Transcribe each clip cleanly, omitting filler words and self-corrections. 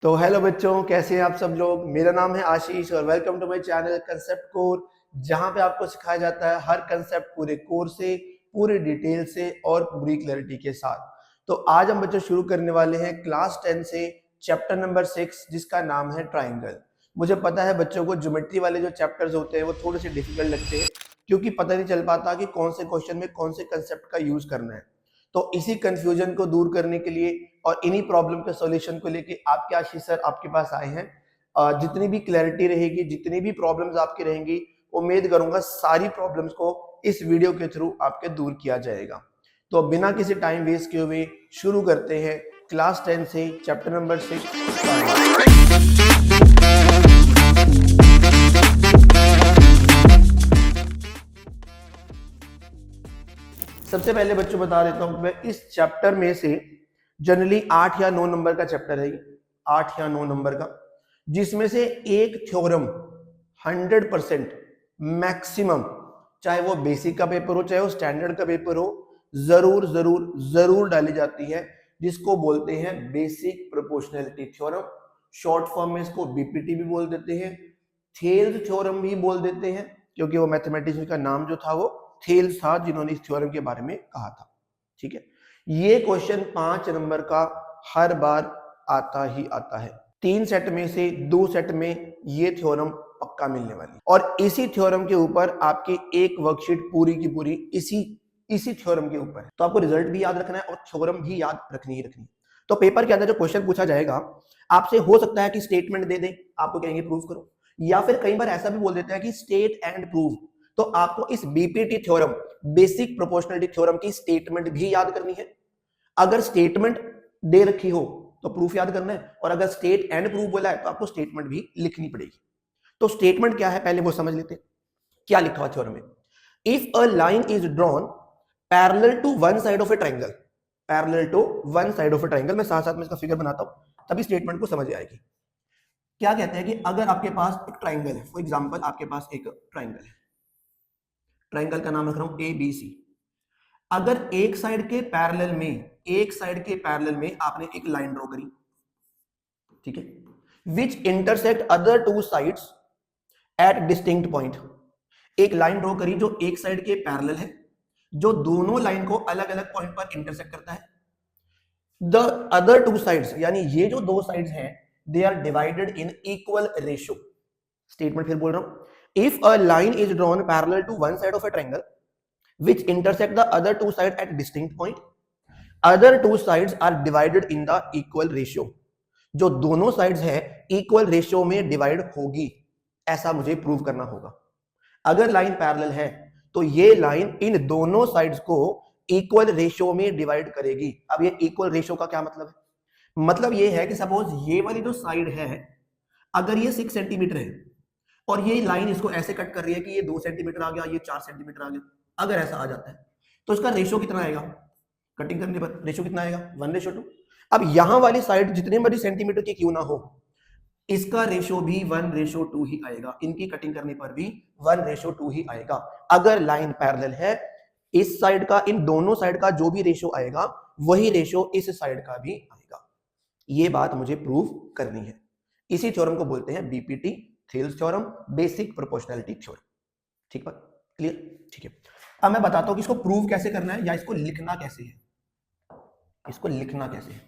तो हेलो बच्चों, कैसे हैं आप सब लोग। मेरा नाम है आशीष और welcome to my channel concept core, जहां पे आपको सिखाया जाता है हर कंसेप्ट पूरे कोर से, पूरे डिटेल से और पूरी क्लैरिटी के साथ। तो आज हम बच्चों शुरू करने वाले हैं क्लास 10 से चैप्टर नंबर 6, जिसका नाम है ट्राइंगल। मुझे पता है बच्चों को ज्योमेट्री वाले जो चैप्टर्स होते हैं वो थोड़े से डिफिकल्ट लगते हैं, क्योंकि पता नहीं चल पाता कि कौन से क्वेश्चन में कौन से कंसेप्ट का यूज करना है। तो इसी कंफ्यूजन को दूर करने के लिए और इन्हीं प्रॉब्लम के सॉल्यूशन को लेके आपके आशीष सर आपके पास आए हैं। जितनी भी क्लैरिटी रहेगी, जितनी भी प्रॉब्लम्स आपकी रहेंगी, उम्मीद करूंगा सारी प्रॉब्लम्स को इस वीडियो के थ्रू आपके दूर किया जाएगा। तो बिना किसी टाइम वेस्ट किए हुए शुरू करते हैं क्लास 10 से चैप्टर नंबर 6। सबसे पहले बच्चों बता देता हूं, मैं इस चैप्टर में से जनरली 8 या 9 नंबर का चैप्टर है, 8 या 9 नंबर का, जिसमें से एक थ्योरम 100% मैक्सिमम, चाहे वो बेसिक का पेपर हो चाहे वो स्टैंडर्ड का पेपर हो, जरूर जरूर जरूर डाली जाती है, जिसको बोलते हैं basic proportionality theorem. Short form में इसको बीपीटी भी बोल देते हैं, थेल्स थ्योरम भी बोल देते हैं, क्योंकि वो मैथमेटिशियन का नाम जो था वो थेल्स था, जिन्होंने इस थ्योरम के बारे में कहा था। ठीक है, ये क्वेश्चन 5 नंबर का हर बार आता ही आता है। 3 सेट में से 2 सेट में ये थ्योरम पक्का मिलने वाली, और इसी थ्योरम के ऊपर आपकी एक वर्कशीट पूरी की पूरी इसी थ्योरम के ऊपर है। तो आपको रिजल्ट भी याद रखना है और थ्योरम भी याद रखनी ही रखनी है। तो पेपर के अंदर जो क्वेश्चन पूछा जाएगा आपसे, हो सकता है कि स्टेटमेंट दे दे, आपको कहेंगे प्रूव करो, या फिर कई बार ऐसा भी बोल देता है कि स्टेट एंड प्रूव। तो आपको इस BPT theorem, basic proportionality theorem की स्टेटमेंट भी याद करनी है। अगर स्टेटमेंट दे रखी हो तो प्रूफ याद करना है, और अगर स्टेट एंड प्रूफ बोला है तो आपको स्टेटमेंट भी लिखनी पड़ेगी। तो स्टेटमेंट क्या है पहले वो समझ लेते हैं। क्या लिखा हुआ थ्योरम में? If a line is drawn parallel to one side of a triangle, parallel to one side of a triangle, मैं साथ साथ में इसका फिगर बनाता हूं तभी स्टेटमेंट को समझ आएगी। क्या कहते हैं कि अगर आपके पास एक ट्राइंगल है, फॉर एग्जांपल आपके पास एक ट्राइंगल है, ट्राइंगल का नाम रख रहा हूं ए बी सी। अगर एक साइड के पैरेलल में आपने एक लाइन ड्रॉ करी, ठीक है, which intersect other two sides at distinct point. एक लाइन ड्रॉ करी जो एक साइड के पैरेलल है, जो दोनों लाइन को अलग अलग पॉइंट पर इंटरसेक्ट करता है। द अदर टू साइड्स, यानी ये जो दो साइड्स हैं, they are divided in equal ratio. Statement फिर बोल रहा हूं, if a line is drawn parallel to one side of a triangle which intersect the other two sides at distinct point, other two sides are divided in the equal ratio। जो दोनों sides है equal ratio में divide होगी, ऐसा मुझे prove करना होगा। अगर लाइन पैरेलल है तो ये लाइन इन दोनों साइड्स को इक्वल रेशियो में डिवाइड करेगी। अब ये इक्वल रेशियो का क्या मतलब है? मतलब ये है कि सपोज ये वाली जो साइड है, अगर ये 6 सेंटीमीटर है और ये लाइन इसको ऐसे कट कर रही है कि ये 2 सेंटीमीटर आ गया, ये 4 सेंटीमीटर आ गया, अगर ऐसा आ जाता है तो इसका रेशियो कितना आएगा? कटिंग करने पर रेशियो कितना आएगा? 1:2। अब यहां वाली साइड जितने बड़ी सेंटीमीटर की क्यों ना हो, इसका रेशियो भी 1:2 ही आएगा, इनकी कटिंग करने पर भी 1:2 ही आएगा। अगर लाइन पैरेलल है, इस साइड का, इन दोनों साइड का जो भी रेशियो आएगा वही रेशियो इस साइड का भी आएगा। ये बात मुझे प्रूव करनी है। इसी थ्योरम को बोलते हैं BPT, Thales theorem, basic proportionality theorem. ठीक बात क्लियर? ठीक है, अब मैं बताता हूं कि इसको प्रूव कैसे करना है या इसको लिखना कैसे है। इसको लिखना कैसे है?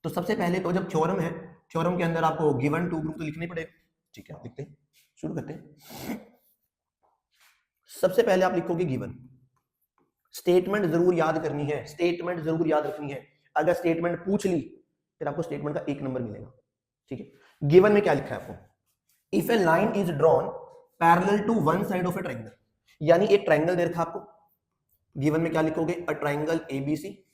तो सबसे पहले तो जब थ्योरम है, थ्योरम के अंदर आपको गिवन टू प्रूफ तो लिखने पड़ेगा। ठीक है, आप लिखते हैं, शुरू करते हैं। सबसे पहले आप लिखोगे गिवन। स्टेटमेंट जरूर याद करनी है, स्टेटमेंट जरूर याद रखनी है। अगर स्टेटमेंट पूछ ली फिर आपको स्टेटमेंट का 1 नंबर मिलेगा। ठीक है, गिवन में क्या लिखा है आपको? If a line is drawn parallel to one side of a triangle, यानी एक ट्राइंगल दे रखा आपको। गिवन में क्या लिखोगे? अ ट्राइंगल एबीसी,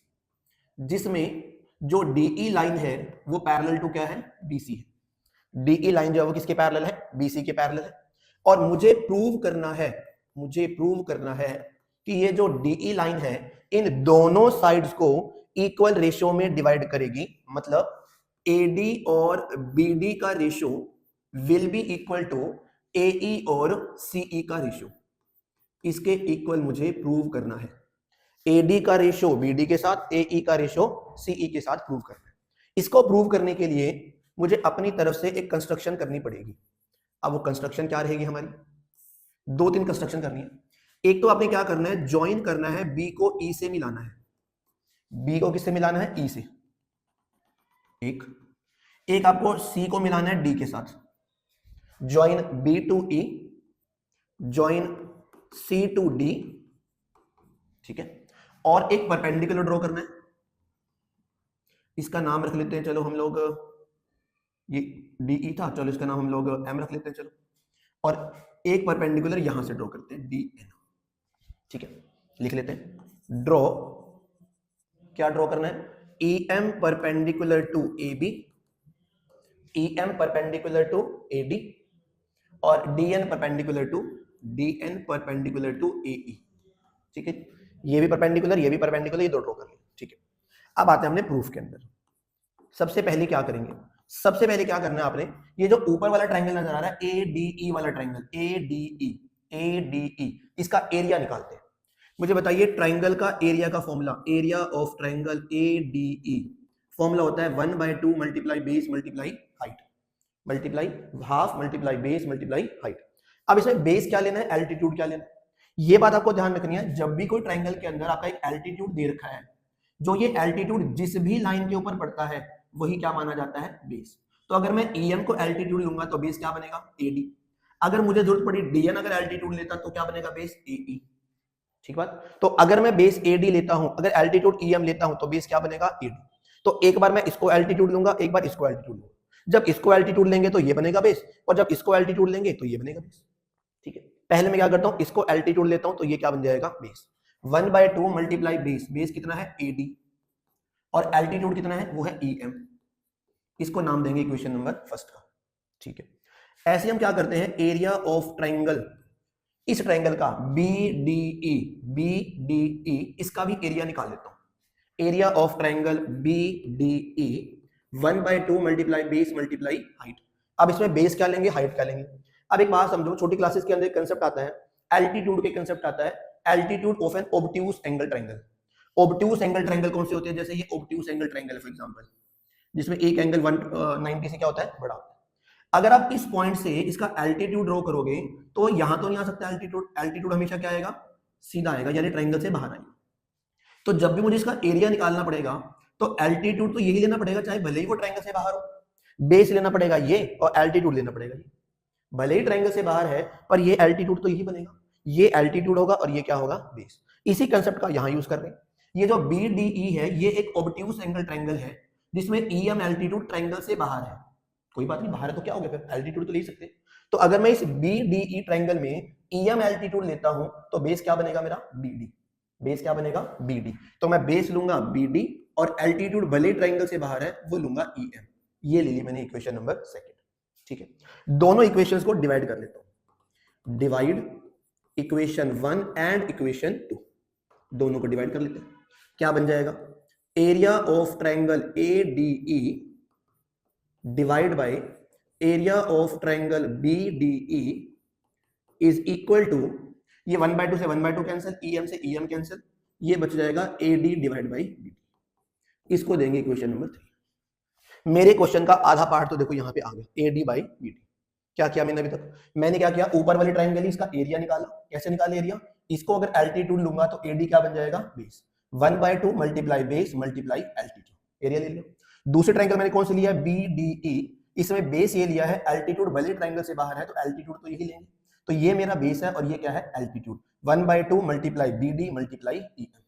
जिसमें जो डीई लाइन है वो पैरेलल टू क्या है? बीसी है। डीई लाइन जो है वो किसके पैरेलल है? बीसी के पैरेलल है। और मुझे प्रूव करना है कि ये जो डीई लाइन है इन दोनों साइड्स को इक्वल रेशियो में डिवाइड करेगी। मतलब एडी और बीडी का ratio will be equal to AE और सीई का रेशियो। इसके इक्वल मुझे प्रूव करना है। एडी का रेशियो बीडी के साथ, एई का रेशियो सीई के साथ प्रूव करना है। इसको प्रूव करने के लिए मुझे अपनी तरफ से एक कंस्ट्रक्शन करनी पड़ेगी। अब वो कंस्ट्रक्शन क्या रहेगी हमारी, 2-3 कंस्ट्रक्शन करनी है। एक तो आपने क्या करना है, ज्वाइन करना है, बी को ई से मिलाना है। बी को किससे मिलाना है, ई से। एक आपको सी को मिलाना है डी के साथ, join B to E, join C to D, ठीक है। और एक परपेंडिकुलर ड्रॉ करना है, इसका नाम रख लेते हैं चलो हम लोग, ये डी ई था, चलो इसका नाम हम लोग एम रख लेते हैं चलो। और एक परपेंडिकुलर यहां से ड्रॉ करते हैं, डी एन, ठीक है। लिख लेते हैं ड्रॉ, क्या ड्रॉ करना है, E M perpendicular to A B, E M perpendicular to A D, और D N perpendicular to A E, ठीक है। ये भी परपेंडिकुलर, ये भी परपेंडिकुलर, ये दो ड्रॉ कर लिया, ठीक है। अब आते हैं हमने प्रूफ के अंदर। सबसे पहले क्या करेंगे, सबसे पहले क्या करना है आपने, ये जो ऊपर वाला ट्रायंगल नजर आ रहा है ए डी ई वाला ट्रायंगल, ए डी ई, इसका एरिया निकालते हैं। मुझे बताइए ट्रायंगल का एरिया का formula, area of triangle A D E, formula होता है 1/2 multiply base multiply height, multiply half multiply base multiply height. अब इसमें बेस क्या लेना है, एल्टीट्यूड क्या लेना है, ये बात आपको ध्यान रखनी है। जब भी कोई ट्रायंगल के अंदर आपका एक एल्टीट्यूड दे रखा है, जो ये एल्टीट्यूड जिस भी लाइन के ऊपर पड़ता है वही क्या माना जाता है, बेस। तो अगर मैं EM को एल्टीट्यूड लूंगा तो बेस क्या बनेगा, AD। अगर मुझे जरूरत पड़ी DN अगर एल्टीट्यूड लेता तो क्या बनेगा, बेस AE, ठीक बात। तो अगर मैं बेस AD लेता हूं, अगर एल्टीट्यूड EM लेता हूं तो बेस क्या बनेगा, AD। तो एक बार मैं इसको एल्टीट्यूड लूंगा, एक बार इसको एल्टीट्यूड लूंगा। जब इसको एल्टीट्यूड लेंगे तो ये बनेगा बेस, और जब इसको एल्टीट्यूड लेंगे तो ये बनेगा बेस, ठीक है। पहले मैं क्या करता हूं, इसको एल्टीट्यूड लेता हूं तो ये क्या बन जाएगा, बेस। 1/2 मल्टीप्लाई बेस, बेस कितना है AD, और एल्टीट्यूड कितना है, वो है EM। इसको नाम देंगे इक्वेशन नंबर फर्स्ट का, ठीक है। ऐसे हम क्या करते हैं, एरिया ऑफ ट्रायंगल, इस ट्रायंगल का BDE, इसका भी एरिया निकाल लेता हूं। Area of triangle BDE 1/2 multiply base multiply height. अब इसमें बेस क्या लेंगे, हाइट क्या लेंगे। अब एक बात समझो, छोटी क्लासेस के अंदर कंसेप्ट आता है, एल्टीट्यूड के कंसेप्ट आता है, altitude of an obtuse angle triangle. Obtuse angle triangle कौन से होते हैं, जैसे ये obtuse angle triangle for example, जिसमें एक एंगल 190 से क्या होता है, बड़ा। अगर आप इस पॉइंट से इसका एल्टीट्यूड ड्रॉ करोगे तो यहां तो नहीं आ सकता एल्टीट्यूड, एल्टीट्यूड हमेशा क्या आएगा, सीधा आएगा, यानी ट्रायंगल से बाहर आएगा। तो जब भी मुझे इसका एरिया निकालना पड़ेगा तो एल्टीट्यूड तो यही लेना पड़ेगा, चाहे भले ही वो ट्रायंगल से बाहर हो। बेस लेना पड़ेगा ये, और एल्टीट्यूड लेना पड़ेगा ये। भले ही ट्रायंगल से बाहर है पर ये एल्टीट्यूड तो यही बनेगा, ये एल्टीट्यूड होगा और ये क्या होगा, बेस। इसी कंसेप्ट का यहां यूज कर रहे हैं। ये जो BDE है ये एक ऑब्ट्यूज एंगल ट्रायंगल है, जिसमें EM एल्टीट्यूड ट्रायंगल से बाहर है। कोई बात नहीं, बाहर है तो क्या हो गया, फिर एल्टीट्यूड तो ले सकते। तो अगर मैं इस BDE ट्रायंगल में EM एल्टीट्यूड लेता हूं तो बेस क्या बनेगा मेरा, BD। बेस क्या बनेगा, BD। तो मैं बेस लूंगा BD, और एल्टीट्यूड भले ट्रायंगल से बाहर है वो लूंगा EM। ये ले ली मैंने इक्वेशन नंबर सेकंड, ठीक है। दोनों इक्वेशंस को डिवाइड कर लेता हूं, डिवाइड इक्वेशन 1 एंड इक्वेशन 2, दोनों को डिवाइड कर लेते हैं। क्या बन जाएगा, area of triangle ADE divide by area of triangle BDE is equal to, ये 1/2 से 1/2 कैंसिल, EM से EM कैंसिल, ये बच जाएगा AD डिवाइड बाय BD। इसको देंगे इक्वेशन नंबर 3। मेरे क्वेश्चन का आधा पार्ट तो देखो यहाँ पे आ गया, AD बाय BD। क्या किया मैंने अभी तक, मैंने क्या किया, ऊपर वाले ट्रायंगल इसका एरिया निकाला। कैसे निकाले एरिया, इसको अगर एल्टीट्यूड लूंगा तो AD क्या बन जाएगा, base. 1/2 multiply base multiply altitude, area ले लो। दूसरे ट्रायंगल मैंने कौन से लिया, BDE, इसमें बेस ये लिया है, एल्टीट्यूड भले ट्रायंगल से बाहर है तो एल्टीट्यूड तो यही लेंगे। तो ये मेरा बेस है और ये क्या है, altitude. 1/2 multiply BD multiply EM,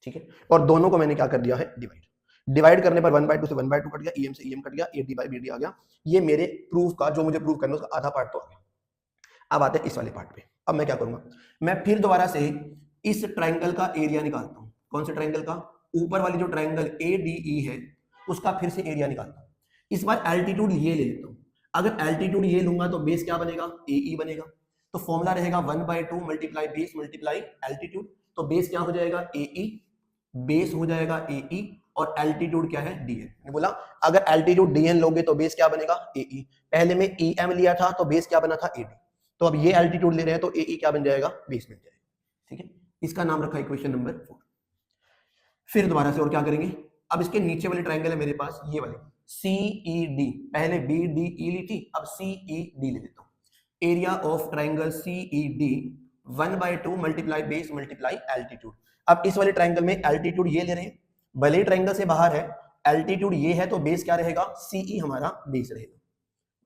ठीक है। और दोनों को मैंने क्या कर दिया है, डिवाइड। डिवाइड करने पर 1/2 से 1/2 कट गया, EM से EM कट गया, AD बाय BD आ गया। ये मेरे प्रूफ का, जो मुझे प्रूफ करना है उसका आधा पार्ट तो आ गया। अब आते हैं इस वाले पार्ट पे। अब मैं क्या करूंगा, मैं फिर दोबारा से इस ट्रायंगल का एरिया निकालता हूं। कौन से ट्रायंगल का, ऊपर वाली जो ट्रायंगल ADE है उसका फिर से एरिया निकालता हूं। इस बार एल्टीट्यूड ये ले लेता हूं। अगर एल्टीट्यूड ये लूंगा तो बेस क्या बनेगा, AE बनेगा। तो फॉर्मूला रहेगा 1/2 मल्टीप्लाई बेस मल्टीप्लाई एल्टीट्यूड। तो बेस क्या हो जाएगा, AE, बेस हो जाएगा AE, और एल्टीट्यूड क्या है, DN। बोला अगर एल्टीट्यूड DN लोगे तो बेस क्या बनेगा, AE। पहले में EM लिया था तो बेस क्या बना था, AD। तो अब ये एल्टीट्यूड ले रहे हैं तो AE क्या बन जाएगा, बेस बन जाएगा, ठीक है। इसका नाम रखा इक्वेशन नंबर 4। फिर दोबारा से और क्या करेंगे, अब इसके नीचे वाली ट्रायंगल है मेरे पास, ये वाली CED, पहले BDE ली थी, अब CED ले लेता हूं। Area of triangle CED 1/2 multiply base multiply altitude. अब इस वाले ट्राइंगल में एल्टीट्यूड ये ले रहे हैं, भले ही ट्राइंगल से बाहर है, एल्टीट्यूड ये है तो बेस क्या रहेगा, CE हमारा बेस रहेगा।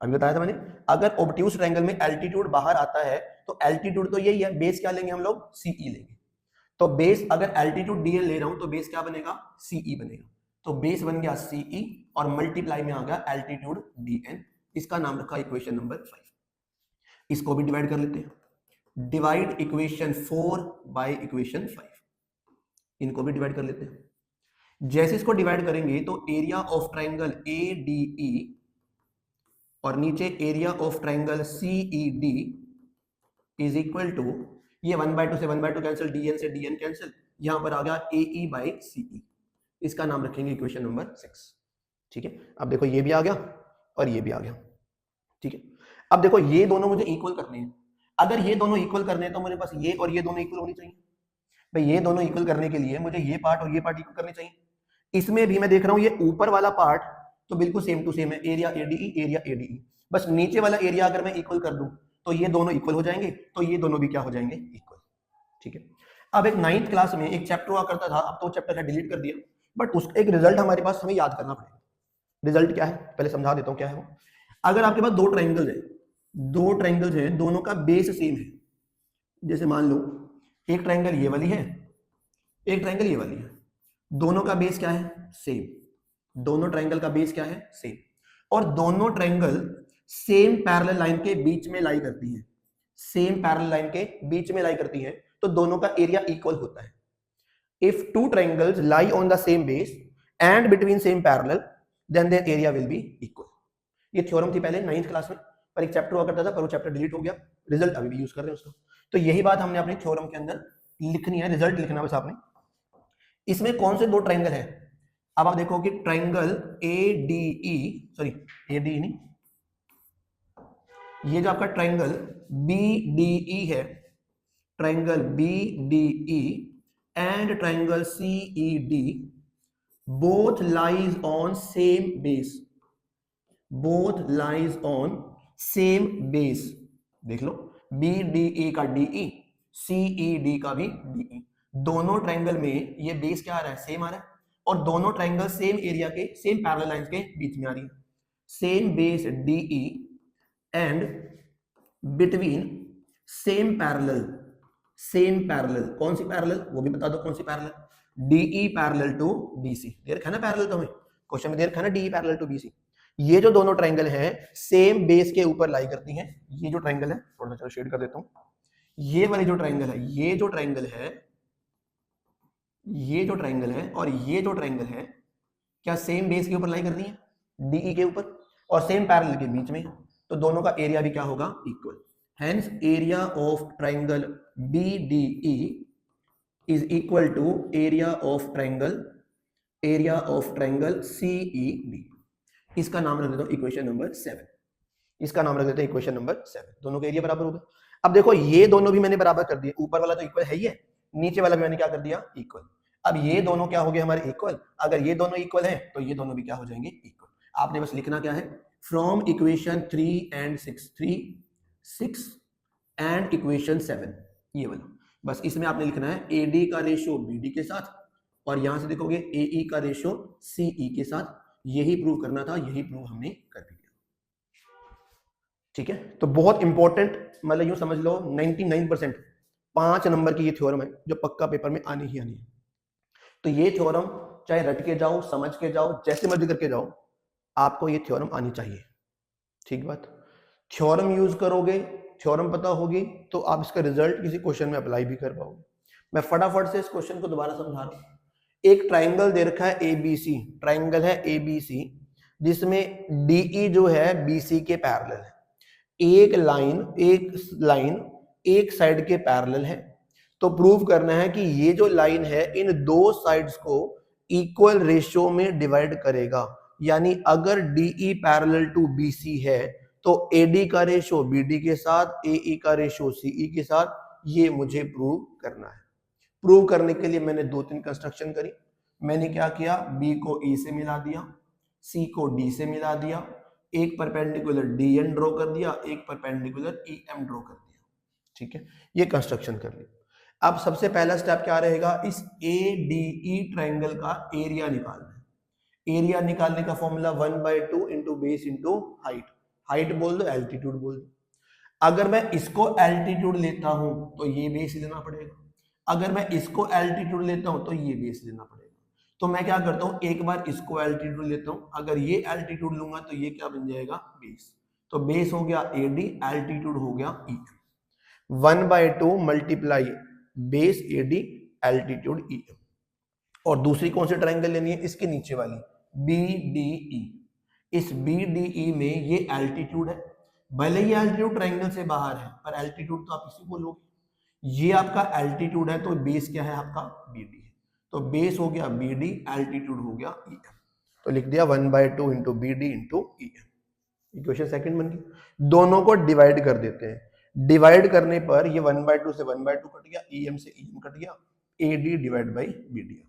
अभी बताया था मैंने, अगर ऑब्ट्यूज ट्रायंगल में एल्टीट्यूड बाहर आता है तो एल्टीट्यूड तो यही है, बेस क्या लेंगे हम लोग, CE लेंगे। तो बेस अगर एल्टीट्यूड DL ले रहा हूं तो बेस क्या बनेगा, CE बनेगा। तो बेस बन गया CE और मल्टीप्लाई में आ गया एल्टीट्यूड DN। इसका नाम रखा इक्वेशन नंबर 5। इसको भी डिवाइड कर लेते हैं। Divide equation 4 by equation 5। इनको भी डिवाइड कर लेते हैं। जैसे इसको डिवाइड करेंगे तो एरिया ऑफ ट्रायंगल ADE और नीचे area of triangle CED is equal to, ये 1/2 से 1/2 कैंसिल, DN से DN कैंसिल, यहां पर आ गया AE बाय CE। इसका नाम रखेंगे इक्वेशन नंबर 6। ठीक है, अब देखो ये भी आ गया और ये भी आ गया। ठीक है, अब देखो ये दोनों मुझे इक्वल करने हैं। अगर ये दोनों इक्वल करने हैं तो मेरे पास ये और ये दोनों इक्वल होनी चाहिए। भाई ये दोनों इक्वल करने के लिए मुझे ये पार्ट और ये पार्ट इक्वल करने चाहिए। इसमें भी मैं देख रहा हूं ये ऊपर वाला पार्ट तो बिल्कुल सेम टू सेम है, एरिया ADE, बस नीचे वाला एरिया अगर मैं इक्वल कर दूं तो ये दोनों इक्वल हो जाएंगे, तो ये दोनों भी क्या हो जाएंगे, इक्वल। ठीक है, अब एक 9th क्लास में एक चैप्टर हुआ करता था, अब तो चैप्टर है डिलीट कर दिया, बट उसका एक रिजल्ट हमारे पास हमें याद करना पड़ेगा। रिजल्ट क्या है पहले समझा देता हूं क्या है वो। अगर आपके पास दो ट्राइंगल्स हैं, दोनों का बेस सेम है, जैसे मान लो एक ट्राइंगल ये वाली है, एक ट्राइंगल ये वाली है, दोनों का बेस क्या है, सेम। दोनों ट्राइंगल का बेस क्या है, सेम, और दोनों ट्राइंगल सेम पैरेलल लाइन के बीच में लाई करती है, सेम पैरेलल लाइन के बीच में लाई करती है, तो दोनों का एरिया इक्वल होता है। If two triangles lie on the same base and between same parallel then their area will be equal. ये थ्योरम थी पहले 9th क्लास में, पर एक चैप्टर हुआ करता था, पर वो चैप्टर डिलीट हो गया, रिजल्ट अभी भी यूज कर रहे हैं उसका। तो यही बात हमने अपने थ्योरम के अंदर लिखनी है, रिजल्ट लिखना बस आपने। इसमें कौन से दो ट्राइंगल है, अब आप देखो कि ट्राइंगल ADE, सॉरी ADE नहीं, ये जो आपका ट्राइंगल BDE है, triangle BDE and triangle CED both lies on same base, both lies on same base. देख लो BDE का DE, CED का भी DE, दोनों ट्राइंगल में ये बेस क्या आ रहा है, सेम आ रहा है, और दोनों ट्राइंगल सेम एरिया के, सेम पैरेलल लाइंस के बीच में आ रही है। Same base DE and between same parallel, same parallel, कौन सी पैरेलल वो भी बता दो, कौन सी parallel, DE parallel to BC। दे रखा है ना पैरेलल, तो हमें क्वेश्चन में दे रखा है ना DE पैरेलल टू BC। ये जो दोनों ट्राइंगल हैं सेम बेस के ऊपर लाई करती हैं। ये जो ट्राइंगल है, थोड़ा सा चलो शेड कर देता हूं, ये वाली जो ट्राइंगल है, ये जो ट्राइंगल है, ये जो ट्राइंगल है और ये जो ट्राइंगल है, क्या सेम बेस के ऊपर लाई कर रही है, DE के ऊपर, और सेम पैरेलल के बीच में, तो दोनों का एरिया भी क्या होगा, equal. Hence area of triangle BDE is equal to area of triangle CED। इसका नाम रख देता हूं इक्वेशन नंबर 7। इसका नाम रख देते हैं इक्वेशन नंबर 7। दोनों के एरिया बराबर हो गए। अब देखो ये दोनों भी मैंने बराबर कर दिए, ऊपर वाला तो इक्वल है ही है, नीचे वाला भी मैंने क्या कर दिया, इक्वल। अब ये दोनों क्या हो गए हमारे, इक्वल। अगर ये दोनों इक्वल हैं तो ये दोनों भी क्या हो जाएंगे, इक्वल। आपने बस लिखना क्या है, from equation 3 and 6 and equation 7, ये वाला, बस इसमें आपने लिखना है AD का रेशियो BD के साथ, और यहां से देखोगे AE का रेशियो CE के साथ। यही प्रूव करना था, यही प्रूव हमने कर दिया। ठीक है, तो बहुत इंपॉर्टेंट, मतलब यूं समझ लो 99% 5 नंबर की ये थ्योरम है जो पक्का पेपर में आनी ही आनी है। तो ये थ्योरम चाहे रट के जाओ, समझ के जाओ, जैसे मर्जी करके जाओ, आपको ये थ्योरम आनी चाहिए। ठीक बात, थ्योरम यूज करोगे, थ्योरम पता होगी, तो आप इसका रिजल्ट किसी क्वेश्चन में अप्लाई भी कर पाओगे। मैं फटाफट से इस क्वेश्चन को दोबारा समझा रहा हूं। एक ट्राइंगल दे रखा है ABC, ट्राइंगल है ABC, जिसमें DE जो है BC के पैरेलल है। एक लाइन एक साइड के पैरेलल है, तो प्रूव करना है कि ये जो लाइन है इन दो साइड्स को इक्वल रेशियो में डिवाइड करेगा। यानी अगर DE पैरेलल टू BC है तो AD का रेशियो BD के साथ, AE का रेशियो CE के साथ, ये मुझे प्रूव करना है। प्रूव करने के लिए मैंने 2-3 कंस्ट्रक्शन करी। मैंने क्या किया, B को E से मिला दिया, सी को डी से मिला दिया, एक परपेंडिकुलर डी एन ड्रॉ कर दिया, एक परपेंडिकुलर ई एम ड्रॉ कर दिया। ठीक है, ये कंस्ट्रक्शन कर लिया। अब सबसे पहला स्टेप क्या रहेगा, इस ए डी ई ट्राइंगल का एरिया निकालना है। एरिया निकालने का formula 1/2 into base into height. Height बोल दो, एल्टीट्यूड बोल दो। अगर मैं इसको एल्टीट्यूड लेता हूं तो ये बेस लेना पड़ेगा, अगर मैं इसको एल्टीट्यूड लेता हूं तो ये बेस लेना पड़ेगा। तो मैं क्या करता हूं, एक बार इसको एल्टीट्यूड लेता हूं, अगर ये एल्टीट्यूड लूंगा तो ये क्या बन जाएगा, बेस। तो बेस हो गया एडी, एल्टीट्यूड हो गया ई। 1/2 मल्टीप्लाई बेस एडी एल्टीट्यूड ई। और दूसरी कौन सी ट्राइंगल लेनी है, इसके नीचे वाली बी डी ई। इस बी डी ई में ये एल्टीट्यूड है, भले ही एल्टीट्यूड ट्राइंगल से बाहर है पर एल्टीट्यूड तो आप इसी को लोगे। ये आपका एल्टीट्यूड है तो बेस क्या है आपका, बी डी है। तो बेस हो गया बी डी, एल्टीट्यूड हो गया ई एम। तो लिख दिया 1/2 into B D into E M. Equation second बन गई। दोनों को डिवाइड कर देते हैं। डिवाइड करने पर ये 1/2 से 1/2 कट गया, ई एम से ई एम कट गया, A D divide by B D.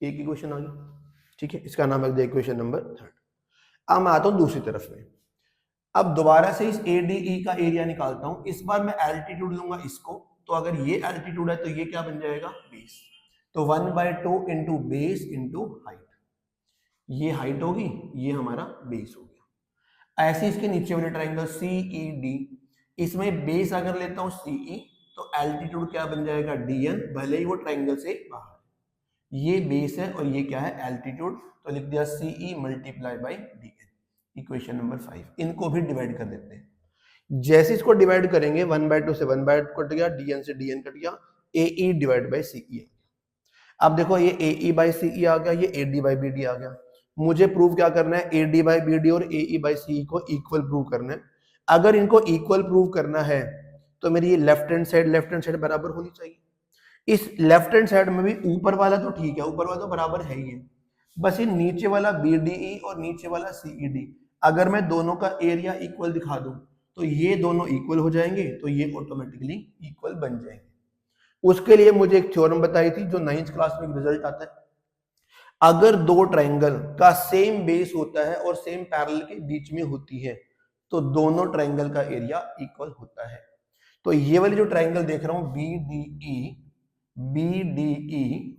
एक इक्वेशन आ गई। ठीक है, इसका नाम रख दिया इक्वेशन नंबर 3। अब मैं आता हूं दूसरी तरफ में। अब दोबारा से इस ए डी ई का एरिया निकालता हूं। इस बार मैं एल्टीट्यूड लूंगा इसको, तो अगर ये एल्टीट्यूड है तो ये क्या बन जाएगा, बेस। तो 1/2 इंटू बेस इंटू हाइट। ये हाइट होगी, ये हमारा बेस हो गया। ऐसे इसके नीचे वाले ट्राइंगल सी ई डी, इसमें बेस अगर लेता हूं सीई तो एल्टीट्यूड क्या बन जाएगा, डीएन, भले ही वो ट्राइंगल से बाहर। ये बेस है और ये क्या है, एल्टीट्यूड। तो लिख दिया C E multiply by D N. Equation number 5। इनको भी डिवाइड कर देते हैं। जैसे इसको डिवाइड करेंगे 1/2 से 1/2 कट गया, डीएन से डीएन कट गया, एई डिवाइड बाई सीई। अब देखो ये एई बाई सीई आ गया, ये एडी बाई बीडी आ गया। मुझे प्रूव क्या करना है, एडी बाई बीडी और एई बाई सीई को इक्वल प्रूव करना है। अगर इनको इक्वल प्रूव करना है तो मेरी ये लेफ्ट हैंड साइड बराबर होनी चाहिए। इस लेफ्ट हैंड साइड में भी ऊपर वाला तो ठीक है, ऊपर वाला तो बराबर है ही है, बस ये नीचे वाला बीडीई और नीचे वाला सीईडी, अगर मैं दोनों का एरिया इक्वल दिखा दूं तो ये दोनों इक्वल हो जाएंगे, तो ये ऑटोमेटिकली इक्वल बन जाएंगे। उसके लिए मुझे एक थ्योरम बताई थी जो 9th क्लास में रिजल्ट आता है। अगर दो ट्राइंगल का सेम बेस होता है और सेम पैरेलल के बीच में होती है तो दोनों ट्राइंगल का एरिया इक्वल होता है। तो ये वाली जो ट्राइंगल देख रहा हूं बीडीई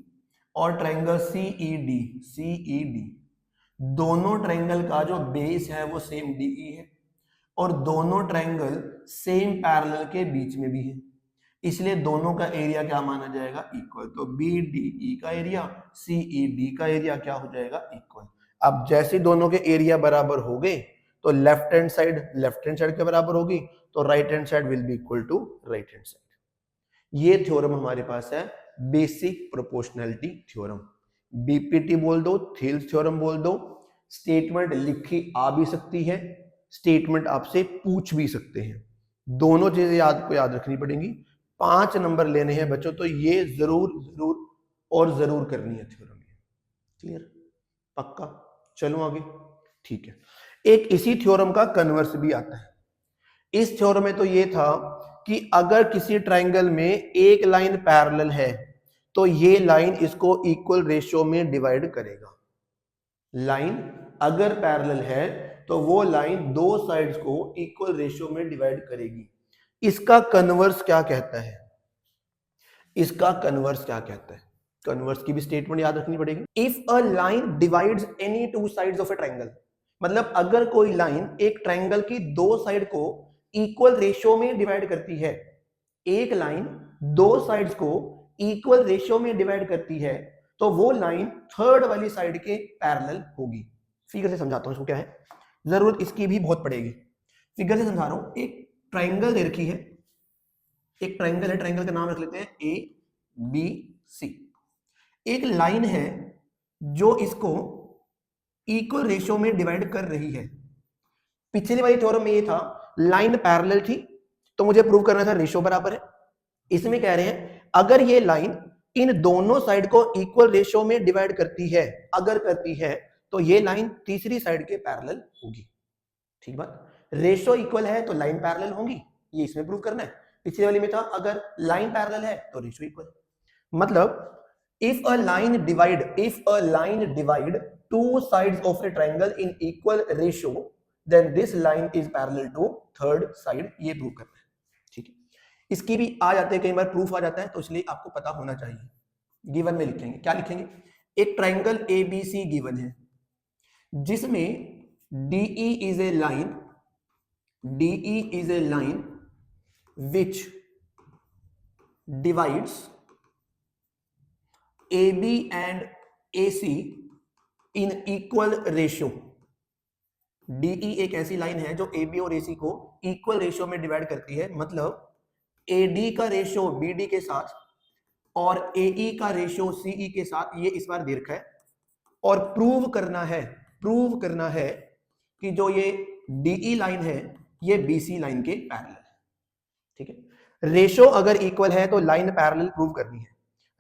और ट्राइंगल सीईडी, दोनों ट्राइंगल का जो बेस है वो सेम डीई है और दोनों ट्राइंगल सेम पैरेलल के बीच में भी है, इसलिए दोनों का एरिया क्या माना जाएगा, इक्वल। तो बीडीई का एरिया सीईडी का एरिया क्या हो जाएगा, इक्वल। अब जैसे दोनों के एरिया बराबर हो गए तो लेफ्ट हैंड साइड के बराबर होगी, तो right hand side will be equal to right hand side. ये थ्योरम हमारे पास है, बेसिक प्रोपोर्शनैलिटी थ्योरम। बीपीटी बोल दो, थेल्स थ्योरम बोल दो। स्टेटमेंट लिखी आ भी सकती है, स्टेटमेंट आपसे पूछ भी सकते हैं, दोनों चीजें याद रखनी पड़ेंगी। 5 नंबर लेने हैं बच्चों, तो ये जरूर करनी है थ्योरम। क्लियर, पक्का। चलो आगे। ठीक है, एक इसी थ्योरम का कन्वर्स भी आता है। इस थ्योरम में तो ये था कि अगर किसी ट्राइंगल में एक लाइन पैरेलल है तो ये लाइन इसको इक्वल रेशियो में डिवाइड करेगा। लाइन अगर पैरेलल है तो वो लाइन दो साइड्स को इक्वल रेशियो में डिवाइड करेगी। इसका कन्वर्स क्या कहता है, कन्वर्स की भी स्टेटमेंट याद रखनी पड़ेगी। If a line divides any two sides of a triangle, मतलब अगर कोई लाइन एक ट्राइंगल की दो साइड को इक्वल रेशियो में डिवाइड करती है, एक लाइन दो साइड्स को इक्वल रेशियो में डिवाइड करती है, तो वो लाइन थर्ड वाली साइड के पैरेलल होगी। फिगर से समझाता हूं इसको क्या है, जरूरत इसकी भी बहुत पड़ेगी। फिगर से समझा रहा हूं। एक ट्राइंगल दे रखी है, एक ट्राइंगल है, ट्राइंगल का नाम रख लेते हैं ए बी सी। एक लाइन है जो इसको इक्वल रेशियो में डिवाइड कर रही है। पिछली वाली थ्योरम में ये था लाइन पैरेलल थी तो मुझे प्रूव करना था रेशियो बराबर है। इसमें कह रहे हैं अगर ये लाइन इन दोनों साइड को इक्वल रेशियो में डिवाइड करती है, अगर करती है तो ये लाइन तीसरी साइड के पैरेलल होगी। ठीक बात, रेशियो इक्वल है तो लाइन पैरेलल होगी, ये इसमें प्रूव करना है। पिछले वाली में था अगर लाइन पैरेलल है तो रेशियो इक्वल। मतलब if a line divide two sides of a triangle in equal ratio, then this line is parallel to third side. ये प्रूव करना है, ठीक है। इसकी भी आ जाते हैं, कई बार प्रूफ आ जाता है, तो इसलिए आपको पता होना चाहिए। गिवन में लिखेंगे, क्या लिखेंगे? एक ट्राइंगल ABC गिवन है जिसमें DE is a line, DE is a line which divides AB and AC in equal ratio. DE एक ऐसी लाइन है जो AB और AC को इक्वल रेशियो में डिवाइड करती है, मतलब AD का रेशियो BD के साथ और AE का रेशियो CE के साथ, ये इस बार दे रखा है। और प्रूव करना है कि जो ये DE लाइन है ये BC लाइन के पैरेलल है, ठीक है। रेशियो अगर इक्वल है तो लाइन पैरेलल प्रूव करनी है,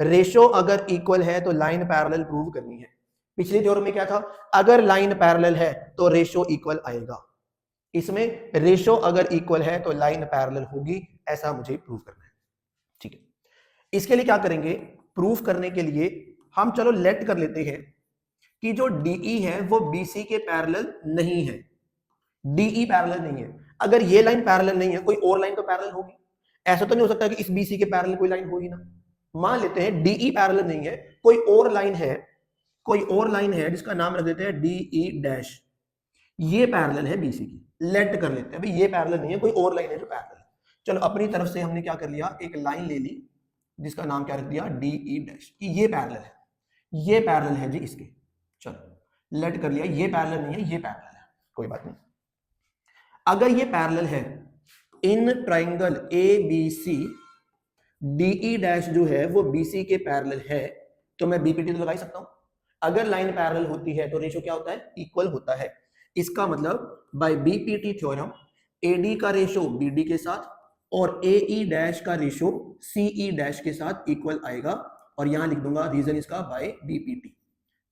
रेशियो अगर इक्वल है तो लाइन पैरेलल प्रूव करनी है। पिछली थ्योरम में क्या था? अगर लाइन पैरेलल है तो रेशियो इक्वल आएगा, इसमें रेशियो अगर इक्वल है तो लाइन पैरेलल होगी, ऐसा मुझे प्रूव करना है, ठीक है। इसके लिए क्या करेंगे? प्रूफ करने के लिए हम चलो लेट कर लेते हैं कि जो DE है वो BC के पैरेलल नहीं है, DE पैरेलल नहीं है। अगर ये लाइन पैरेलल नहीं है, कोई और लाइन तो पैरेलल होगी, ऐसा तो नहीं हो सकता कि इस BC के पैरेलल कोई लाइन होगी ना। मान लेते हैं DE पैरेलल नहीं है, कोई और लाइन है जिसका नाम रख देते हैं DE डैश, ये पैरेलल है BC की, लेट कर लेते हैं भाई ये पैरेलल नहीं है, कोई और लाइन है जो पैरेलल है। चलो अपनी तरफ से हमने क्या कर लिया, एक लाइन ले ली जिसका नाम क्या रख दिया, DE डैश, कि ये पैरेलल है जी इसके। चलो लेट कर लिया, ये पैरेलल नहीं है, ये पैरेलल है, कोई बात नहीं। अगर ये पैरेलल है in triangle ABC, DE dash जो है वो BC के पैरेलल है, तो मैं BPT तो लगा ही सकता हूं। अगर लाइन पैरेलल होती है तो रेशियो क्या होता है? इक्वल होता है। इसका मतलब बाय BPT थ्योरम AD का रेशियो BD के साथ और AE डैश का रेशियो CE डैश के साथ इक्वल आएगा, और यहां लिख दूंगा रीजन इसका by BPT,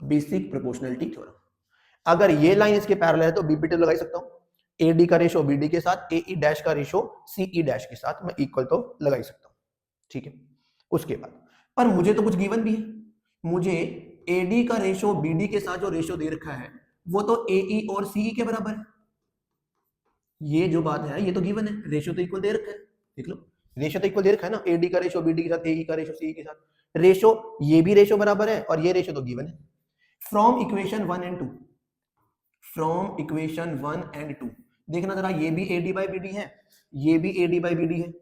basic proportionality theorem. अगर ये लाइन इसके पैरेलल है तो BPT लगा ही सकता हूं, AD का रेशियो BD के साथ, AE डैश का रेशियो CE डैश के साथ, मैं इक्वल तो लगा ही सकता हूं, ठीक है। उसके बाद पर मुझे तो कुछ गिवन भी है, मुझे AD का रेशियो BD के साथ जो रेशियो दे रखा है वो तो AE और CE के बराबर है। ये जो बात है ये तो गिवन है, रेशियो तो इक्वल दे रखा है, देख लो रेशियो तो इक्वल दे रखा है ना, AD का रेशियो BD के साथ, AE का रेशियो CE के साथ, रेशियो ये भी रेशियो बराबर है और ये रेशियो तो गिवन है। फ्रॉम इक्वेशन 1 एंड 2 देखना जरा, ये भी AD बाई BD है, ये भी AD बाई BD है।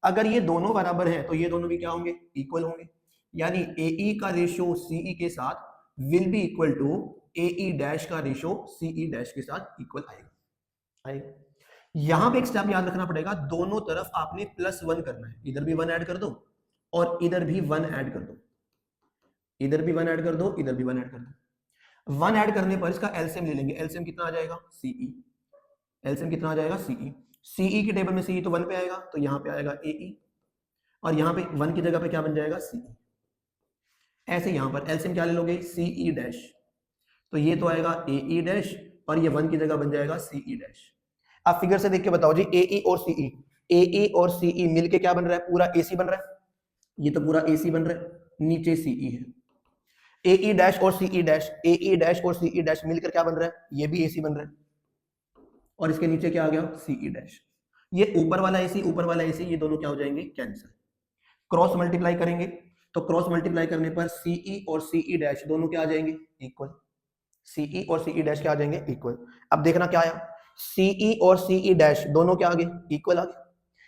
अगर ये दोनों बराबर है तो ये दोनों भी क्या होंगे? इक्वल होंगे, यानी AE का रेशियो CE के साथ will be equal to AE dash का रेशियो CE डैश के साथ इक्वल आएगा। यहां पे एक स्टेप याद रखना पड़ेगा, दोनों तरफ आपने +1 करना है, इधर भी 1 ऐड कर दो और इधर भी 1 ऐड कर दो, इधर भी 1 ऐड कर दो, इधर भी 1 ऐड कर दो। 1 ऐड करने पर इसका एलसीएम ले लेंगे, एलसीएम कितना आ जाएगा? CE, एलसीएम कितना आ जाएगा? CE। CE की टेबल में CE तो 1 पे आएगा, तो यहां पे आएगा AE, और यहां पे 1 की जगह पे क्या बन जाएगा? CE। ऐसे यहां पर एलसीएम क्या ले लोगे? CE डैश, तो ये तो आएगा AE डैश और ये 1 की जगह बन जाएगा CE डैश। अब फिगर से देख के बताओ जी, AE और CE मिलके क्या बन रहा है? पूरा AC बन रहा है, ये तो पूरा AC बन रहा है, नीचे CE है। AE डैश और CE डैश, AE डैश और CE डैश मिलकर क्या बन रहा है? ये भी AC बन रहा है, और इसके नीचे क्या आ गया? CE dash. ये ऊपर वाला AC, ऊपर वाला AC, ये दोनों क्या हो जाएंगे? कैंसिल। क्रॉस मल्टीप्लाई करेंगे तो क्रॉस मल्टीप्लाई करने पर CE और CE डैश दोनों क्या आ जाएंगे? इक्वल। CE और CE डैश क्या आ जाएंगे? इक्वल। अब देखना क्या आया, CE और CE डैश दोनों क्या आ गए? इक्वल आ गए।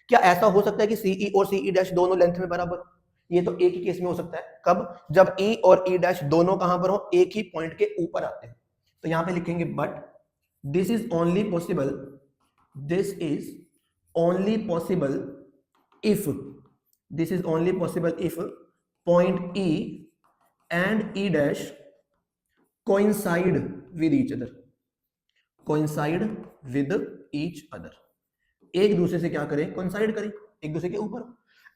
क्या ऐसा हो सकता है कि CE और CE डैश दोनों लेंथ में बराबर हो? ये तो एक ही केस में हो सकता है, कब? जब E और E डैश दोनों कहां पर हो? एक ही पॉइंट के ऊपर आते हैं। तो यहां पे लिखेंगे but this is only possible if point E and E dash coincide with each other, एक दूसरे से क्या करें? कोइंसाइड करें, एक दूसरे के ऊपर।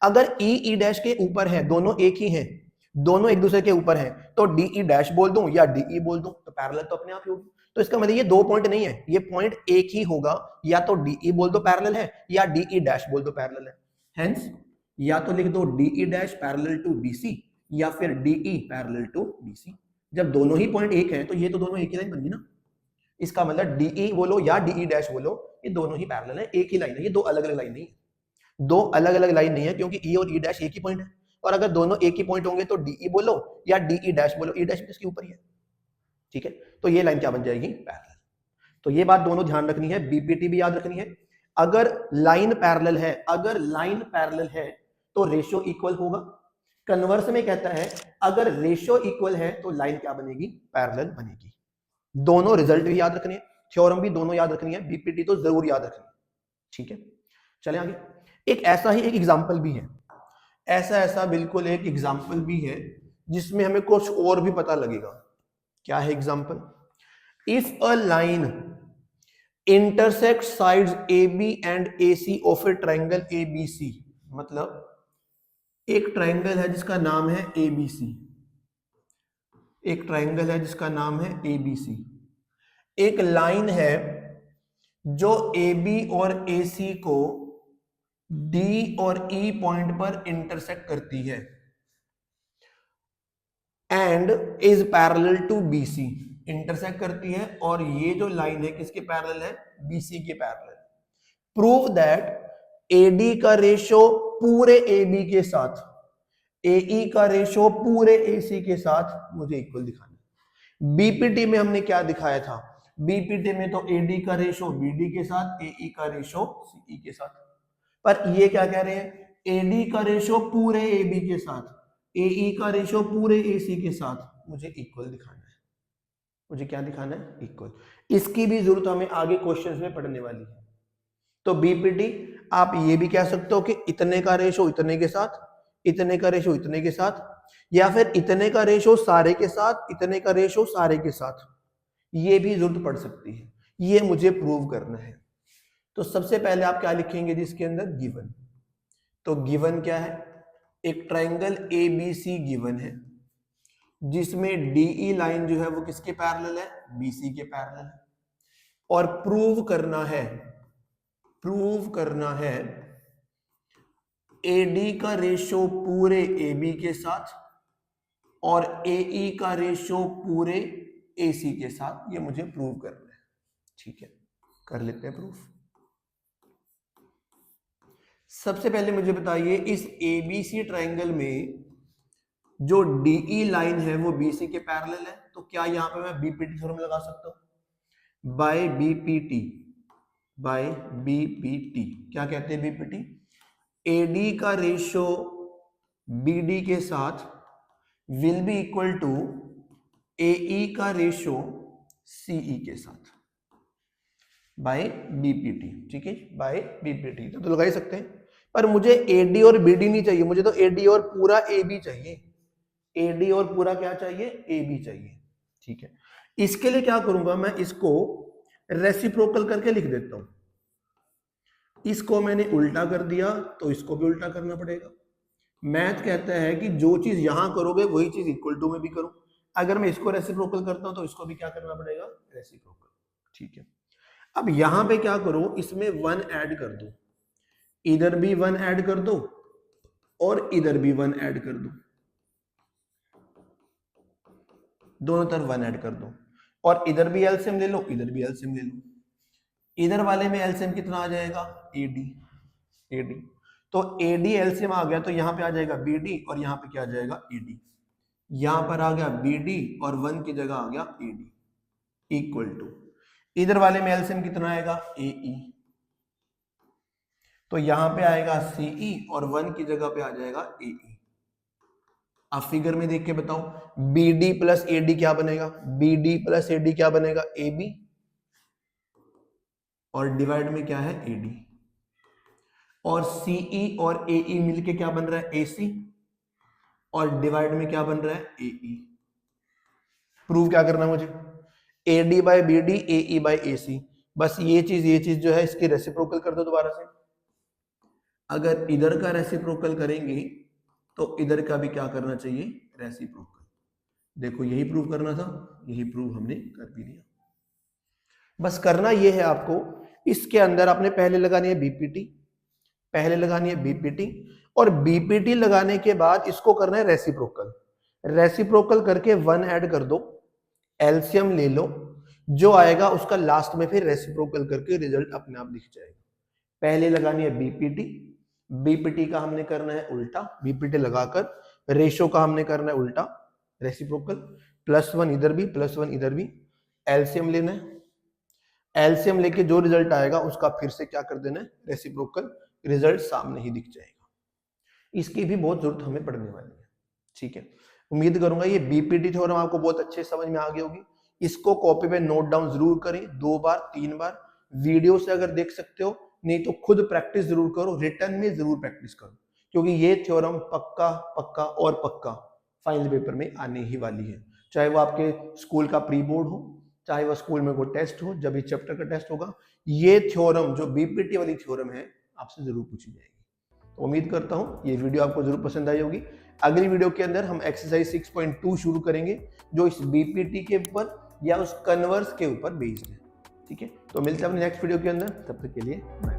अगर E डैश के ऊपर है, दोनों एक ही हैं, दोनों एक दूसरे के ऊपर हैं, तो DE डैश बोल दूं या DE बोल दूं तो पैरेलल तो अपने आप ही होगी। तो इसका मतलब ये दो पॉइंट नहीं है, ये पॉइंट एक ही होगा, या तो DE बोल दो पैरेलल है या DE डैश बोल दो पैरेलल है। हेंस या तो लिख दो DE dash parallel to BC या फिर DE पैरेलल टू BC। जब दोनों ही पॉइंट एक हैं तो ये तो दोनों एक ही लाइन बन गई ना। इसका मतलब डीई बोलो या डीई डैश बोलो, ये दोनों ही पैरेलल है, एक ही लाइन है, ये दो अलग अलग लाइन नहीं है। दो अलग अलग लाइन नहीं है, क्योंकि ई और ई डैश एक ही पॉइंट है। और अगर दोनों एक ही पॉइंट होंगे तो डीई बोलो या डीई डैश बोलो, ई डैश इसके ऊपर ही है। ठीक है, तो ये लाइन क्या बन जाएगी? पैरेलल। तो ये बात दोनों ध्यान रखनी है, बीपीटी भी याद रखनी है। अगर लाइन पैरेलल है, अगर लाइन पैरेलल है तो रेशियो इक्वल होगा। कन्वर्स में कहता है अगर रेशियो इक्वल है तो लाइन क्या बनेगी? पैरेलल बनेगी। दोनों रिजल्ट भी याद रखने हैं, थ्योरम भी दोनों याद रखनी है, बीपीटी तो जरूर याद रखनी है। ठीक है, चले आगे। एक ऐसा ही एक एग्जांपल भी है, ऐसा बिल्कुल एक एग्जांपल भी है जिसमें हमें कुछ और भी पता लगेगा। क्या है example? If a line intersect sides AB and AC of A triangle ABC, मतलब एक ट्रायंगल है जिसका नाम है ABC, एक ट्रायंगल है जिसका नाम है ABC, एक लाइन है जो AB और AC को D और E पॉइंट पर इंटरसेक्ट करती है and is parallel to BC, intersect करती है और ये जो लाइन है किसके पैरेलल है? BC के पैरेलल। प्रूव दैट AD का रेशियो पूरे AB के साथ, AE का रेशियो पूरे AC के साथ मुझे इक्वल दिखाना है। बीपीटी में हमने क्या दिखाया था? बीपीटी में तो AD का रेशियो BD के साथ, AE का रेशियो CE के साथ। पर ये क्या कह रहे हैं? AD का रेशियो पूरे AB के साथ, AE का रेशियो पूरे AC के साथ मुझे इक्वल दिखाना है। मुझे क्या दिखाना है? इक्वल। इसकी भी जरूरत हमें आगे क्वेश्चंस में पढ़ने वाली है। तो बीपीटी आप ये भी कह सकते हो कि इतने का रेशियो इतने के साथ, इतने का रेशियो इतने के साथ, या फिर इतने का रेशियो सारे के साथ, इतने का रेशियो सारे के साथ, ये भी जरूरत पड़ सकती है। ये मुझे प्रूव करना है। तो सबसे पहले आप क्या लिखेंगे जिसके अंदर? गिवन। तो गिवन क्या है? एक ट्रायंगल ABC गिवन है जिसमें DE लाइन जो है वो किसके पैरेलल है? BC के पैरेलल है। और प्रूव करना है AD का रेशियो पूरे AB के साथ और AE का रेशियो पूरे AC के साथ, ये मुझे प्रूव करना है। ठीक है, कर लेते हैं प्रूफ। सबसे पहले मुझे बताइए इस ABC ट्रायंगल में जो DE लाइन है वो BC के पैरेलल है, तो क्या यहां पे मैं बीपीटी थ्योरम लगा सकता हूं? बाय बीपीटी क्या कहते हैं? बीपीटी AD का रेशियो BD के साथ will be equal to AE का रेशियो CE के साथ बाय बीपीटी। ठीक है, बाय बीपीटी तो लगा ही सकते हैं। पर मुझे AD और BD नहीं चाहिए, मुझे तो AD और पूरा AB चाहिए। AD और पूरा क्या चाहिए? AB चाहिए। ठीक है, इसके लिए क्या करूंगा मैं? इसको रेसिप्रोकल करके लिख देता हूं। इसको मैंने उल्टा कर दिया तो इसको भी उल्टा करना पड़ेगा। मैथ कहता है कि जो चीज यहां करोगे वही चीज इक्वल टू में भी करो। अगर मैं इसको रेसिप्रोकल करता हूं तो इसको भी क्या करना पड़ेगा? रेसिप्रोकल। ठीक है, अब यहां पे क्या करो? इसमें 1 ऐड कर दो, इधर भी 1 ऐड कर दो और इधर भी 1 ऐड कर दो, दोनों तरफ 1 ऐड कर दो। और इधर भी एलसीएम ले लो, इधर भी एलसीएम ले लो। इधर वाले में एलसीएम कितना आ जाएगा? AD। तो AD एलसीएम आ गया तो यहां पे आ जाएगा BD और यहां पे क्या आ जाएगा? AD। यहां पर आ गया BD और 1 की जगह आ गया AD इक्वल टू, इधर वाले में एलसीएम कितना आएगा? AE। तो यहां पे आएगा CE और 1 की जगह पे आ जाएगा AE। आप फिगर में देख के बताओ, BD प्लस AD क्या बनेगा? BD प्लस AD क्या बनेगा? AB और डिवाइड में क्या है? AD। और CE और AE मिलके क्या बन रहा है? AC और डिवाइड में क्या बन रहा है? AE। प्रूव क्या करना मुझे? AD by BD, AE by AC। बस ये चीज जो है इसकी रेसिप्रोकल कर दो दोबारा से। अगर इधर का रेसिप्रोकल करेंगे तो इधर का भी क्या करना चाहिए? रेसिप्रोकल। देखो यही प्रूव करना था, यही प्रूव हमने कर भी दिया। बस करना ये है आपको, इसके अंदर आपने पहले लगानी है बीपीटी, पहले लगानी है बीपीटी और बीपीटी लगाने के बाद इसको करना है रेसिप्रोकल। रेसिप्रोकल करके 1 ऐड कर दो, एलसीएम ले लो, जो आएगा उसका लास्ट में फिर रेसिप्रोकल करके रिजल्ट अपने आप दिख जाएगा। पहले लगानी है बीपीटी, बीपीटी का हमने करना है उल्टा, बीपीटी लगाकर रेशो का हमने करना है उल्टा, रेसिप्रोकल +1 इधर भी +1 इधर भी, एलसीएम लेना है, एलसीएम लेके जो रिजल्ट आएगा उसका फिर से क्या कर देना है रेसिप्रोकल, रिजल्ट सामने ही दिख जाएगा। इसकी भी बहुत जरूरत हमें पड़ने वाली है, ठीक है। उम्मीद करूंगा ये बीपीटी थ्योरम आपको बहुत अच्छे समझ में आ गई होगी। इसको कॉपी पे नोट डाउन जरूर करें, 2 बार 3 बार, वीडियो से अगर देख सकते हो, नहीं तो खुद प्रैक्टिस जरूर करो, रिटर्न में जरूर प्रैक्टिस करो, क्योंकि ये थ्योरम पक्का पक्का और पक्का फाइनल पेपर में आने ही वाली है। चाहे वो आपके स्कूल का प्री बोर्ड हो, चाहे वो स्कूल में कोई टेस्ट हो, जब ये चैप्टर का टेस्ट होगा, ये थ्योरम जो बीपीटी वाली थ्योरम है आपसे जरूर पूछी जाएगी। तो उम्मीद करता हूं ये वीडियो आपको जरूर पसंद आई होगी। अगली वीडियो के अंदर हम एक्सरसाइज 6.2 शुरू करेंगे, जो इस बीपीटी के ऊपर या उस कन्वर्स के ऊपर बेस्ड है, ठीक है। तो मिलते हैं अपने नेक्स्ट वीडियो के अंदर, तब तक के लिए बाय।